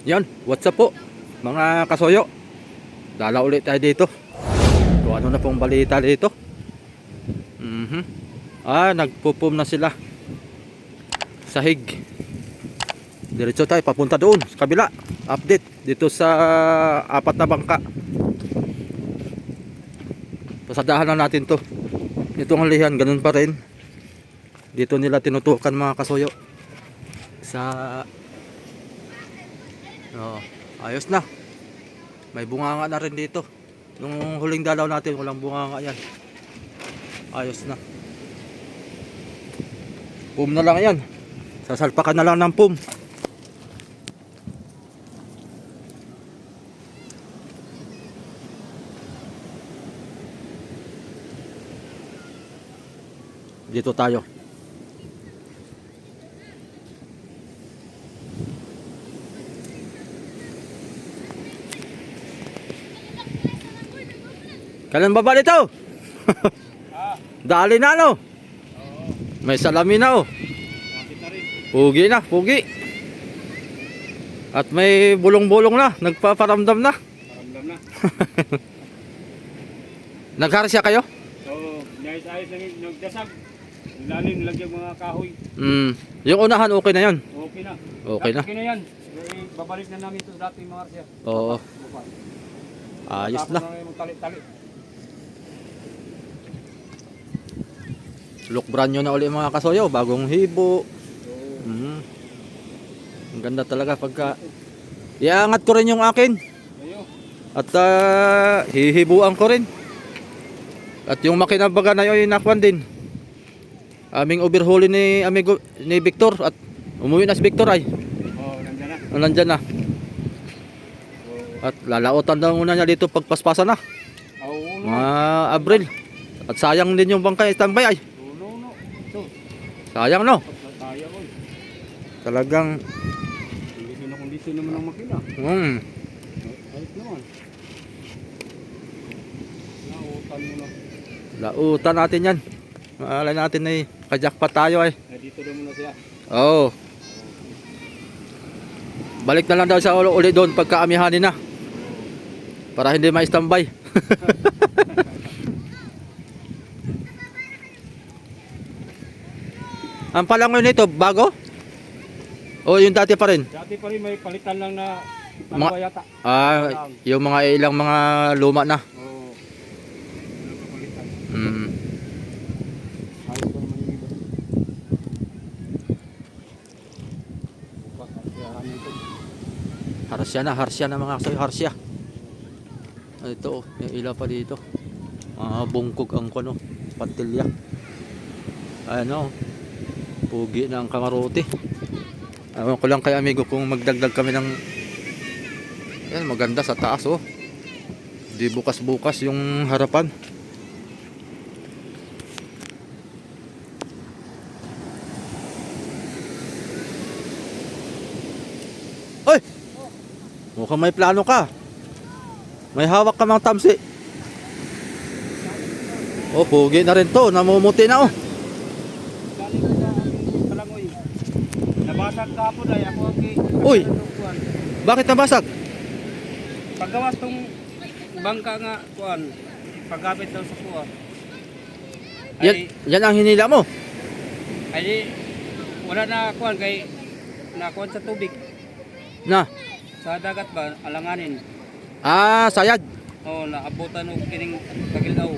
Yan, what's up po mga kasoyo. Dala ulit tayo dito. Kung ano na pong balita dito. Nagpupum na sila. Sahig. Diretso tayo papunta doon sa kabila. Update dito sa apat na bangka. Pasadahan na natin to. Itong halihan ganun pa rin. Dito nila tinutukan mga kasoyo. Sa ayos na. May bunganga na rin dito. Nung huling dalaw natin walang bunganga yan. Ayos na. Pum na lang yan. Sasalpakan na lang ng pum. Dito tayo. Kailan baba dito? Dali na no? May salamin na oh. Pugi na, pugi. At may bulong-bulong na, nagpaparamdam na. Paramdam na. Nagharsya kayo? Oo, ayos lang nagdasag. Lalim nilagyan mga kahoy. Yung unahan okay na 'yon. Okay na. Okay na. Okay na yan. Babalik na namin ito dati mga Arsia. Oo. Ayos na. Tali-tali. Look brand new na uli mga kasoyo, bagong hibo. Ang ganda talaga pagka iangat ko rin yung akin. At hihibuan ko rin. At yung makina baga na yun nakwan din. Aming overhaulin ni amigo ni Victor at umuwi na si Victor ay. Nandiyan na. Nandiyan na. At lalautan daw muna niya dito pagpaspasan na. Mga Abril. At sayang din yung bangkay standby ay. Sayang no? Sayang oy. Talagang kondisyon naman ang makina. Ayos naman. Nautan mo na. Lautan natin yan. Maalala natin ay kajakpat tayo ay. Dito daw muna siya. Oo. Balik na lang daw sa uli doon pagka amihanin na. Para hindi ma-standby. Ang palangoy nito, bago? O yung dati pa rin? Dati pa rin may palitan lang na Mga- yata. Yung mga ilang mga luma na. Oo. Palitan. Ayos pa naman yung iba. Bukas at kaya ito. Harsya na mga kasoy, harsya. Ito, yung ilaw pa dito. Bungkog ang kuno, patilya. Ano, pugi ng kamarote. Ewan ko lang kay amigo kung magdagdag kami ng yan, maganda sa taas oh. Di bukas-bukas yung harapan. Oy! Mukhang may plano ka. May hawak ka mga tamsi. Oh, pugi na rin to. Namumuti na oh. Galing ko sa aming palangoy. Nabasag kahapon ay ako ang Uy! Bakit nabasag? paggawas tong bangka nga kuan. Paggamit daw sa kuha. Yan ang hinila mo. Ay wala na kuan kay nakuan sa tubig. Na. Sa dagat ba alanganin. Sayad. Oh, naabutan og kining kagilaw.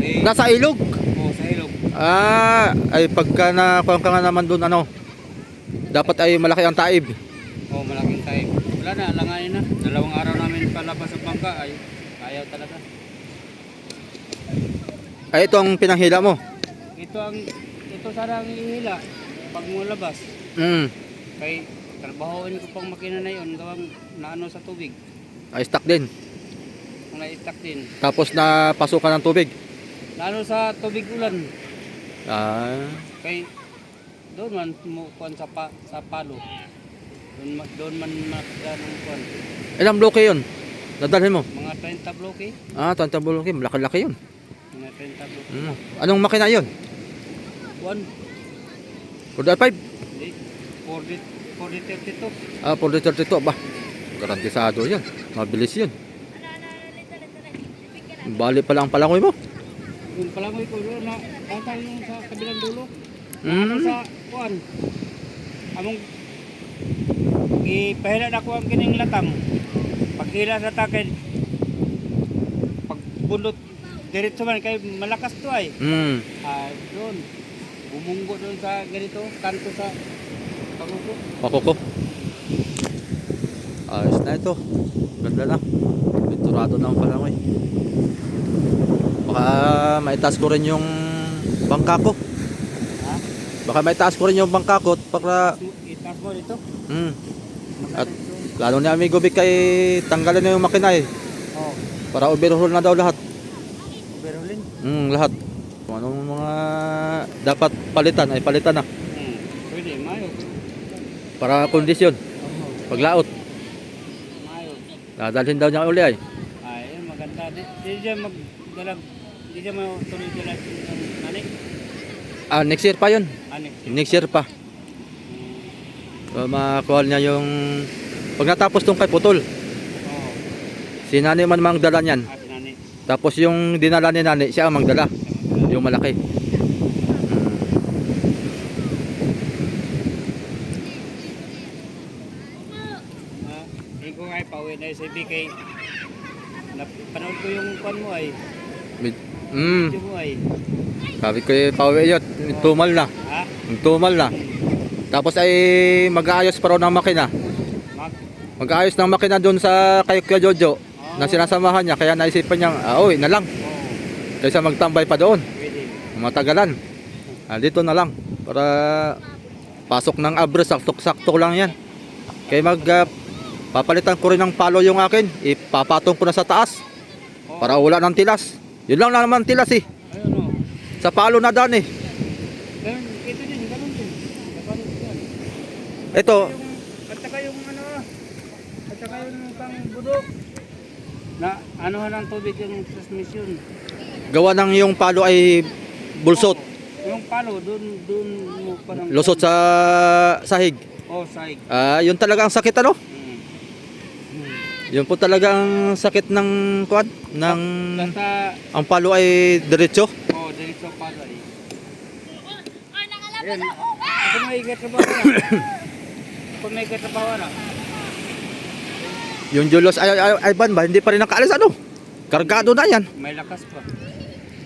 Eh, Nasa ilog. sa ilog. Ay pagka nakuha ka nga naman doon ano. Dapat ay malaki ang taib. Oh, malaking tayo. Wala na, alanganin na. 2 araw namin palabas sa bangka ay ayaw talaga. Ay ito ang pinanghila mo. Ito sana ang ihila pag lumabas. Kay trabahoin ko pang makina na yun, gawang naano sa tubig. Ay stuck din. Kung na-stuck din. Tapos napasukan ng tubig. Naano sa tubig ulan. Kay doon man mukuan sa palo. Doon man nakita ng kuan. Ilang bloke yun? Nadalhin mo? Mga 30 bloke. 30 bloke. Malaki-laki yun. Mga 30 bloke. Anong makina yun? Kuan. 4.5? Hindi. 4 432. Ah, 432 ba? Garantisado yan. Mabilis yun. Bali pa lang ang palangoy mo. Yung palangoy ko doon na bata yung sa kabilang dulo. Mm. Sa kuan. Among gipahila na ko ang kining latang. Pagkila sa takin. Pagbulot diretso man kay malakas to ay. Mm. Doon. Bumunggo doon sa ganito, kanto sa paguko. Pakoko. Ayos na ito. Ganda na. Pinturado na ang palangoy. Baka maitaas ko rin yung bangka ko. Ha? Baka maitaas ko rin yung bangka ko para Itas mo dito. At lalo ni Amigo Vic kay tanggalin na yung makina eh. Oh, Para overhaul na daw lahat. Berlin. Lahat. Kung anong mga dapat palitan ay palitan na. Pwede, mayo. Para kondisyon. Paglaot. Mayo. Dadalhin daw niya uli ay. Ay, maganda. Di siya magdalag. Di siya matuloy-tuloy ng nanik. Next year pa yun. Anik. Next year pa. Makuha niya yung pag natapos tong kay Putol. Oo. Si Nani man magdala niyan. Si nani. Tapos yung dinala ni Nani, siya ang magdala. Yung malaki. Hindi ko nga pauwi na sa BK. Napanood ko yung kwan mo ay. Video mo ay. Sabi ko pauwi yun. Tumal na. Ha? Tumal na. Tapos ay mag-aayos pa raw ng makina. Mag? Mag-aayos ng makina doon sa kay Kuya Jojo na sinasamahan niya. Kaya naisipan niya, uwi na lang. Oo. Kaysa magtambay pa doon. Pwede. Matagalan. Dito na lang. Para pasok ng abres, sakto-sakto lang yan. Kaya papalitan ko rin ng palo yung akin. Ipapatong ko na sa taas. Oo. Para wala ng tilas. Yun lang naman tilas eh. Ayun o. Sa palo na daan eh. Ganun, ito din, ganun din. Ganun din. Ito, At saka yung ano, at saka yung pang budok. Na anuhan ng tubig yung transmission. gawa ng yung palo ay bulsot. Yung palo, dun mo pa ng... Lusot sa sahig. Oh, sahig. Yun talaga ang sakit ano? Hmm. Yun po talaga ang sakit ng kuan ng Basta, ang palo ay diretso. oh, dito palo eh. Ayan, ako may katrabaho na. Ako may katrabaho na. Yung Julos ay ban ba hindi pa rin nakaalis ano? Kargado na yan. May lakas pa.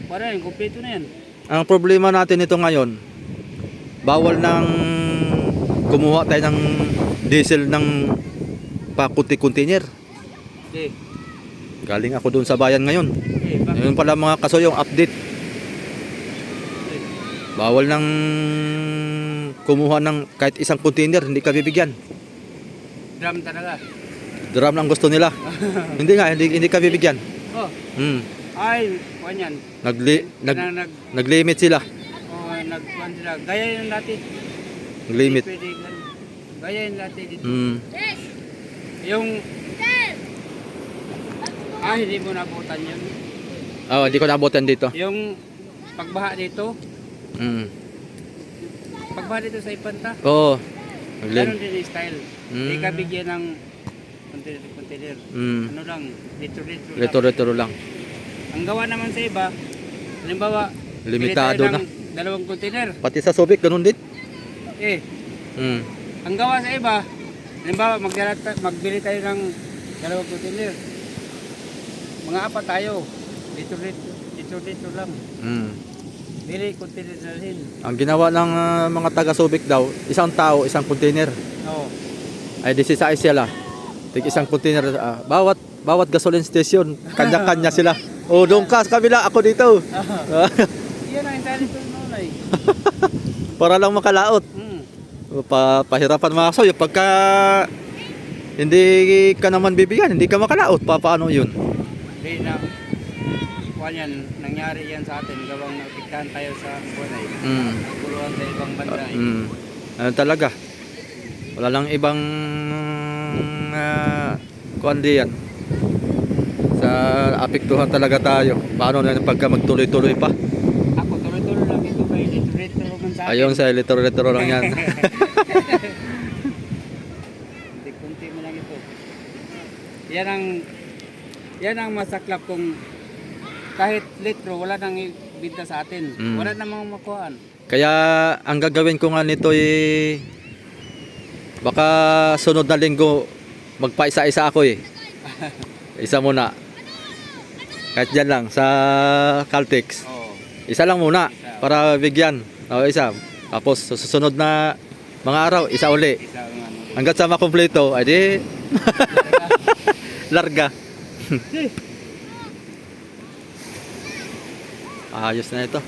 Para yan, kumpleto na yan. Ang problema natin ito ngayon, bawal nang kumuha tayo ng diesel ng pakunti-container. Okay. Galing ako doon sa bayan ngayon. Okay, bakit? Ngayon pala mga kaso yung update. Okay. Bawal nang kumuha ng kahit isang container, hindi ka bibigyan. Drum talaga. Drum lang gusto nila. hindi ka bibigyan. Oh, ay, kuwan yan. Nag-limit sila. Oh, nagkuhan sila. Gaya yun dati. Nag-limit. Pwede ganun. Gaya yun dati dito. Yung... hindi mo nabutan yun. Hindi ko naabutan dito. Yung pagbaha dito, Mm. pagbaha dito sa Ipanta, Oo. ganun din yung style. Mm. Hindi ka bigyan ng container. Ano lang, litro lang. Retro lang. Ang gawa naman sa iba, halimbawa, Limitado bili tayo na. ng dalawang container. Pati sa Subic, ganun din. Eh, Mm. ang gawa sa iba, halimbawa, magbili tayo ng dalawang container. Mga apat tayo, litro lang. Mm. Bili, container na rin. Ang ginawa ng mga taga Subic daw, isang tao, isang container. Oo. Ay 16 sila. Tig isang container. Bawat gasoline station, kanya-kanya sila. Doon ka sa kabila, ako dito. Yan ang intalit ko noon ay. Para lang makalaot. Pahirapan mga kaso. Pagka hindi ka naman bibigyan, hindi ka makalaot. Paano yun? Hindi na. Yan, nangyari yan sa atin. Gawang napiktahan tayo sa buwan ay. Puluhan sa ibang banda ay. Ano talaga? Wala lang ibang kuan diyan. Sa apektuhan talaga tayo. Paano na pagka magtuloy-tuloy pa? Ako tuloy-tuloy lang ito kay litro man sa akin. Ayun sa litro-litro lang yan. yan ang masaklap kung kahit litro wala nang ibinta sa atin. Mm. Wala namang makuhaan. Kaya ang gagawin ko nga nito baka sunod na linggo magpaisa-isa ako eh. Isa muna. Kahit dyan lang sa Caltex. Oo. Isa lang muna Isa. para bigyan. O isa. Tapos sa susunod na mga araw, isa uli. Isa ang ano. Hanggat sa makumpleto, ay di larga. Ayos na ito.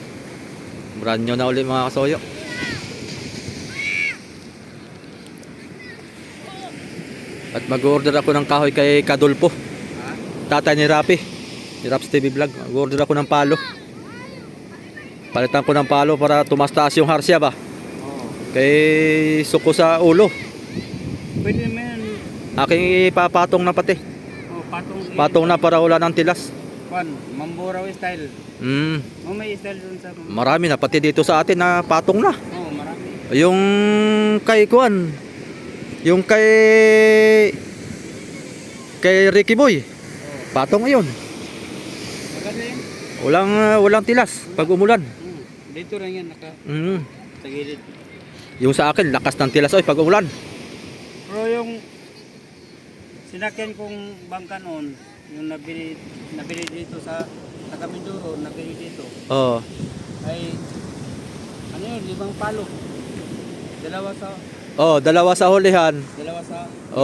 Brand new na uli mga kasoyo. At mag-order ako ng kahoy kay Kadulpo. Ha? Tatay ni Rapi. Ni Raps TV Vlog. Mag-order ako ng palo. Palitan ko ng palo para tumastaas yung harsya ba. Oo. Kay suko sa ulo. Pwede naman. Aking ipapatong na pati. Oh, Patong na para wala ng tilas. Kwan, Mamboraw style. Oh, may style dun sa Marami na pati dito sa atin na patong na. Oh, marami. Yung kay Kuan. Yung kay Ricky Boy. Oh. Patong yun. Maganda yan. Walang tilas pag umulan. Dito lang yan, Mm. sa gilid. Yung sa akin lakas ng tilas oy pag umulan. Pero yung sinakyan kong bangka noon, yung nabili dito sa Mindoro, nabili dito, Oh. ay ano yun, 5 palo. Dalawa sa hulihan. Dalawa sa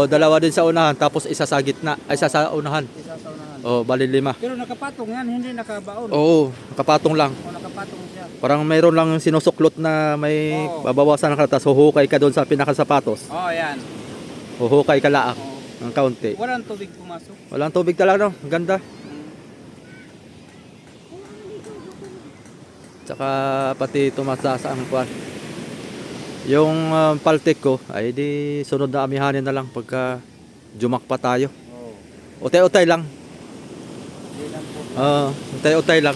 Dalawa din sa unahan tapos isa sa gitna, ay isa sa unahan. isa sa unahan. Bali 5. Pero nakapatong yan, hindi nakabaon. Oo, nakapatong lang. O nakapatong siya. Parang mayroon lang sinusuklot na may Oo. babawasan ng kalatas. Huhukay ka doon sa pinakasapatos. Oh, yan. Huhukay ka laang Oh. ng kaunti. Walang tubig pumasok. Walang tubig talaga, no? Ang ganda. Tsaka pati tumataas ang kwan. Yung paltik ko, ay di sunod na amihanin na lang pagka jumak pa tayo. Oh. Utay-utay lang. Hindi lang po. Utay-utay lang.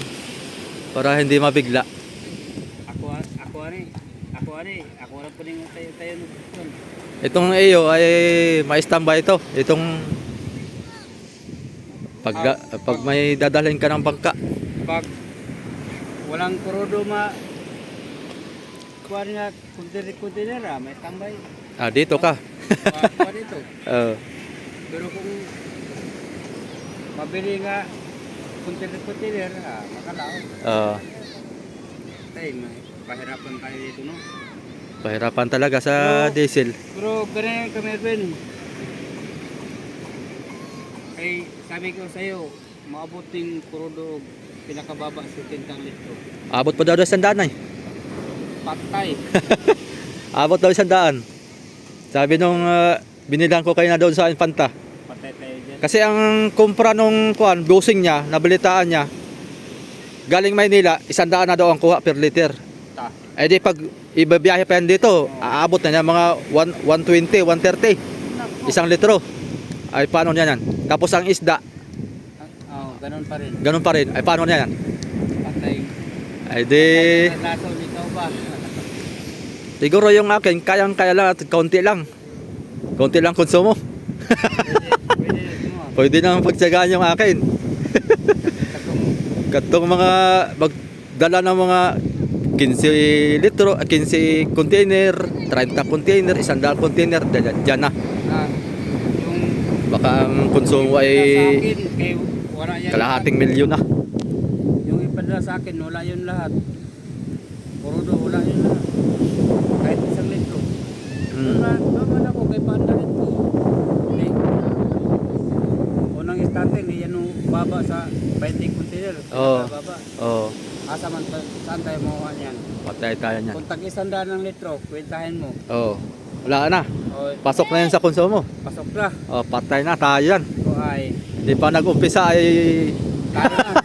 Para hindi mabigla. Ako rin po rin tayo nun. Itong iyo ay ma-standby ito. Itong pag may dadalhin ka ng bangka. Pag walang kurodo kuha nga container may tambay. Dito ka. Kuha dito. Pero kung mabili nga container, makalaot. Tayo, pahirapan tayo dito, no? Pahirapan talaga sa diesel. Pero ganyan kami, Erwin. Ay, sabi ko sa'yo, maabot yung kurodo pinakababa sa 70 litro. Abot pa daw 100 ay. Patay. Abot daw 100. Sabi nung binilan ko kayo na doon sa Infanta. Patay tayo dyan. Kasi ang kumpra nung dosing niya, nabalitaan niya, galing Maynila, 100 na daw ang kuha per liter. Eh di pag ibabiyahe pa yan dito, aabot na niya mga 120, 130. Isang litro. Ay paano niya yan? Tapos ang isda, Ganun pa rin. ganun pa rin. Ay paano niya yan? Patay. Ay di, Laso nito ba? siguro yung akin, kayang-kaya lang at kaunti lang. Kaunti lang konsumo. Pwede mo. Pwede nang pagtsagaan yung akin. Katong mga magdala ng mga 15 litro, 15 container, 30 container, 100 container, dyan na. Yung Baka ang konsumo sa ay akin, wala yan. kalahating milyon na. Yung ipadala sa akin, wala yun lahat. Kurodo, wala yun lahat. Kahit 1 litro. Naman ako kay Panda nito. Okay. Unang starting, yan yung baba sa 20 container. Baba. Oo. Asa man, saan tayo makuha niyan? Patay tayo niyan. Kung tag-100 ng litro, kwentahin mo. Oo. Wala na. O, Pasok na yan sa konsumo. pasok na. Patay na tayo yan. O ay, Hindi pa nag-umpisa ay tayo na.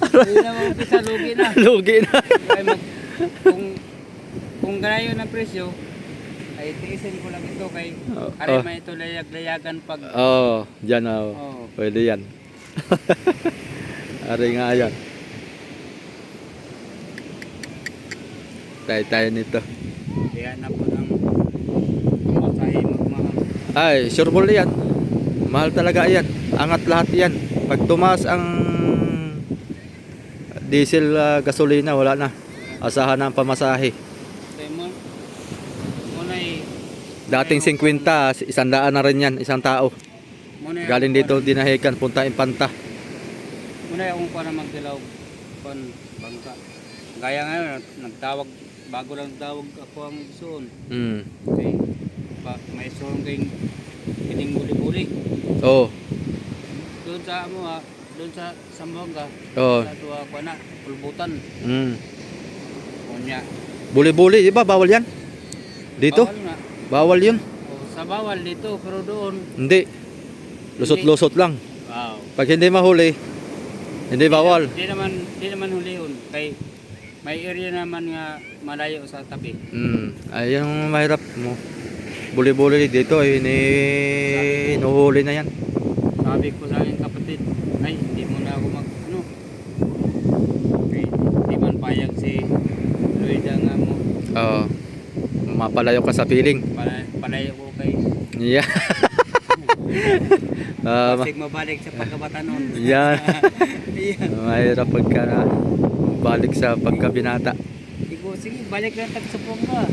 Hindi na mag-umpisa, lugi na. lugi na. Ay, kung ganayon ang presyo, ay tiisin ko lang ito kay arima ito layag-layagan pag Dyan oh. Pwede yan. Ari nga yan. Tayo nito. kaya na po ng pamasahe magmahal. Ay, sure ball yan. Mahal talaga yan. Angat lahat yan. Pag tumaas ang diesel, gasolina, wala na. Asahan na ang pamasahe. Kaya mo na'y Dating 50, 100 na rin yan, isang tao. Galing dito, dinahikan, punta Impanta. Muna akong para magdilaw bangka. Gaya ngayon, nagtawag, bago lang tawag ako ang isuon. Okay. May isuon kayong kining buli-buli. Oo. Doon sa doon sa Sambuanga. Oo. Sa tuwa ko na, pulbutan. Kunya. Buli-buli, di ba? Bawal yan? Dito? Bawal nga. Bawal yun? Sa bawal dito, pero doon. Hindi. Lusot-lusot lang. Wow. Pag hindi mahuli, hindi bawal. Di naman hulihon. Kay may area naman nga malayo sa tabi. Ay, yung mahirap mo. Buli-buli dito, ay inuhuli na yan. Sabi ko sa aking kapatid, ay, hindi mo na ako okay, hindi man payag si Luida nga mo. Oo. Mapalayo ka sa piling. Palayo ko kay Yeah. Pasig mabalik sa pagkabatanon. Yan. Mahirap pagka na balik sa pagkabinata. Sige, balik lang tagsupong na.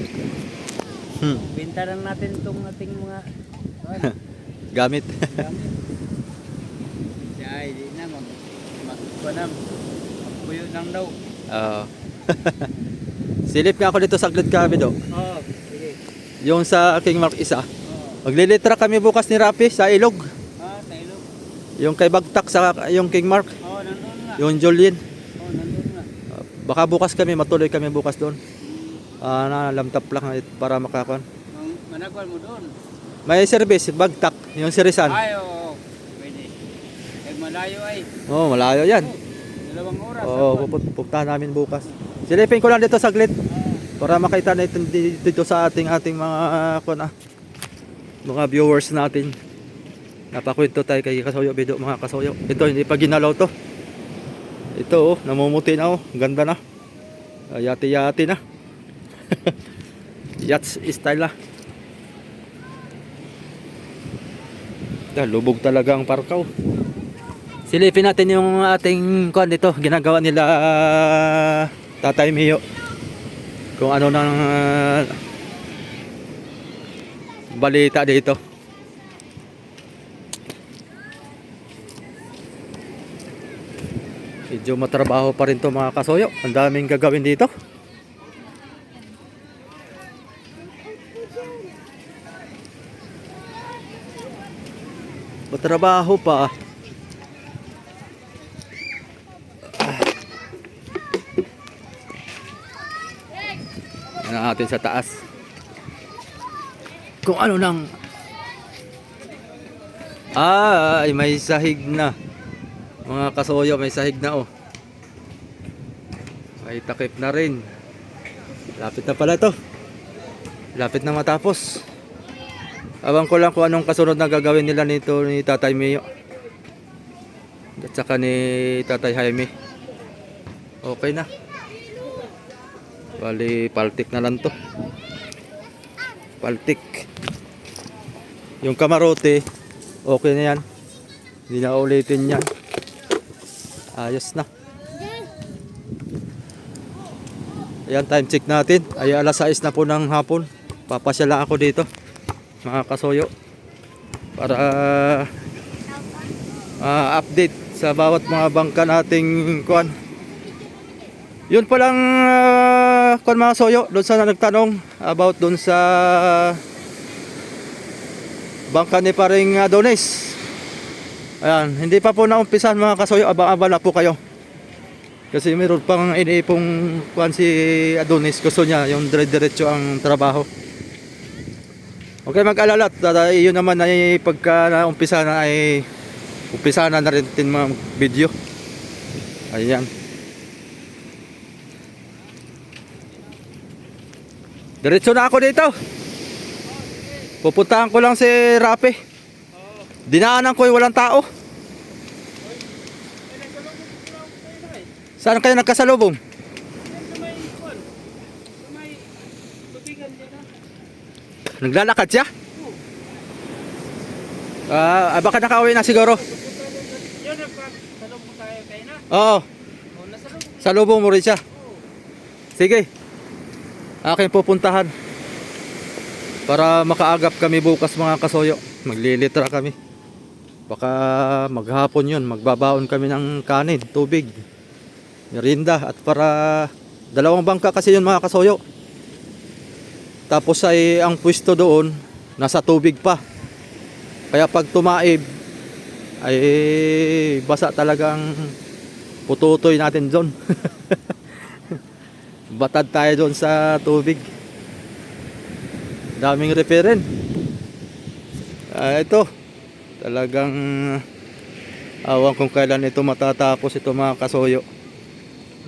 Binta lang natin itong ating mga Gamit. gamit. Ay, di na magpanam. Magpuyo lang daw. Oo. Silip nga ako dito saglit kami do. Oo, sige. Yung sa King Mark isa. Oo. Maglilitra kami bukas ni Rapi sa Ilog. Sa ilog. Yung kay Bagtak sa yung King Mark. Nandun nga. Yung Jolien. Nandun nga. Baka bukas kami, matuloy kami bukas doon. Lamtap lang para makakon. Managwan mo doon. May service, Bagtak, yung Sirisan. Ay, oo. Pwede. Malayo ay. Oo, malayo yan. 2 oras. Oo, pupuntahan namin bukas. Silipin ko lang dito saglit para makita natin dito sa ating mga viewers natin. Napakwento tayo kay Kasoyo Bido, mga Kasoyo. Ito, hindi pa ginalaw to. Ito, namumuti na, ganda na. Yati-yati na. Yachts style na. Lubog talaga ang parkaw. Silipin natin yung ating kuan dito, ginagawa nila Tatay Mio. Kung ano nang balita dito. Medyo matrabaho pa rin to, mga Kasoyo. Ang daming gagawin dito. Matrabaho pa. Yan natin sa taas. Kung ano nang ay may sahig na. Mga Kasoyo, may sahig na May takip na rin. Lapit na pala to. Lapit na matapos. Abang ko lang kung anong kasunod na gagawin nila nito ni Tatay Mio at saka ni Tatay Jaime. Okay na. Bali, paltik na lang to. Paltik. Yung kamarote, okay na yan. Hindi na ulitin yan. Ayos na. Ayan, time check natin. Ay alas 6 na po ng hapon. Papasya lang ako dito, mga Kasoyo, para update sa bawat mga bangka nating kuan. Yun po lang, kuan, mga Kasoyo, doon sa nagtanong about doon sa bangka ni paring Adonis. Ayan, hindi pa po naumpisan, mga Kasoyo. Abang-abala po kayo. Kasi mayroon pang iniipong kuan si Adonis. Gusto niya yung dire-diretso ang trabaho. Okay, mag-alala. Yun naman ay pagka naumpisa na ay umpisa na rin din mga video. Ayan. Diretso na ako dito. Pupuntahan ko lang si Rapi. Dinaanan ko yung walang tao. Saan kayo nagkasalubong? Naglalakad siya? Baka nakauwi na siguro. Yun, nagpasalubong tayo kayo na. Oo, O, nasalubong. salubong mo rin siya. Sige. Aking pupuntahan. Para makaagap kami bukas mga kasoyo. Maglilitra kami. Baka maghapon yun. Magbabaon kami ng kanin, tubig, merienda. At para 2 bangka kasi yun mga kasoyo. Tapos ay ang pwesto doon nasa tubig pa. Kaya pag tumaib ay basa talagang pututoy natin doon. Batad tayo doon sa tubig. Daming repairin. Ito talagang awan kung kailan ito matatapos ito mga kasoyo.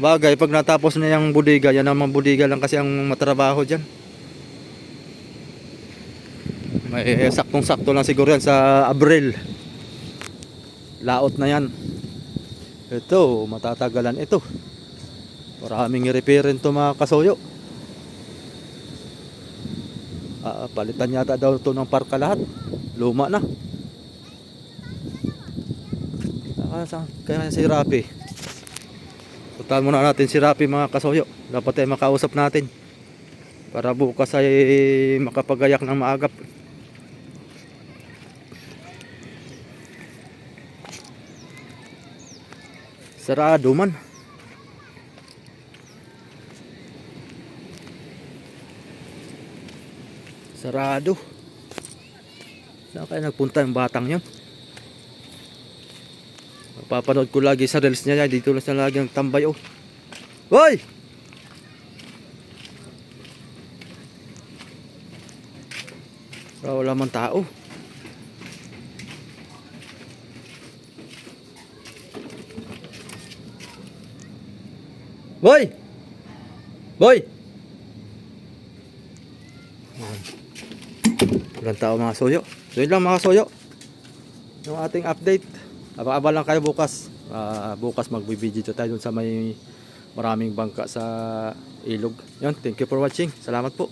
Bagay pag natapos na yung budiga, yan naman budiga lang kasi ang matrabaho dyan. May saktong-sakto lang siguro yan sa Abril. Laot na yan. Ito, matatagalan ito. Maraming repairin to mga kasoyo. Palitan yata daw ito ng parka lahat. Luma na. Kaya si Rapi. Puntahan muna natin si Rapi mga kasoyo. Dapat ay makausap natin. Para bukas ay makapagayak ng maagap. Sarado man. Sarado. Saan kaya nagpunta yung batang yun? Papanood ko lagi sa reels niya. Dito lang siya lagi nagtambay. Oh. Hoy! Wala man tao. Boy! Boy! Walang tao mga soyo. So yun lang mga soyo. Yung ating update. Aba-aba lang kayo bukas. Bukas magbibideo tayo dun sa may maraming bangka sa ilog. Yun, thank you for watching. Salamat po.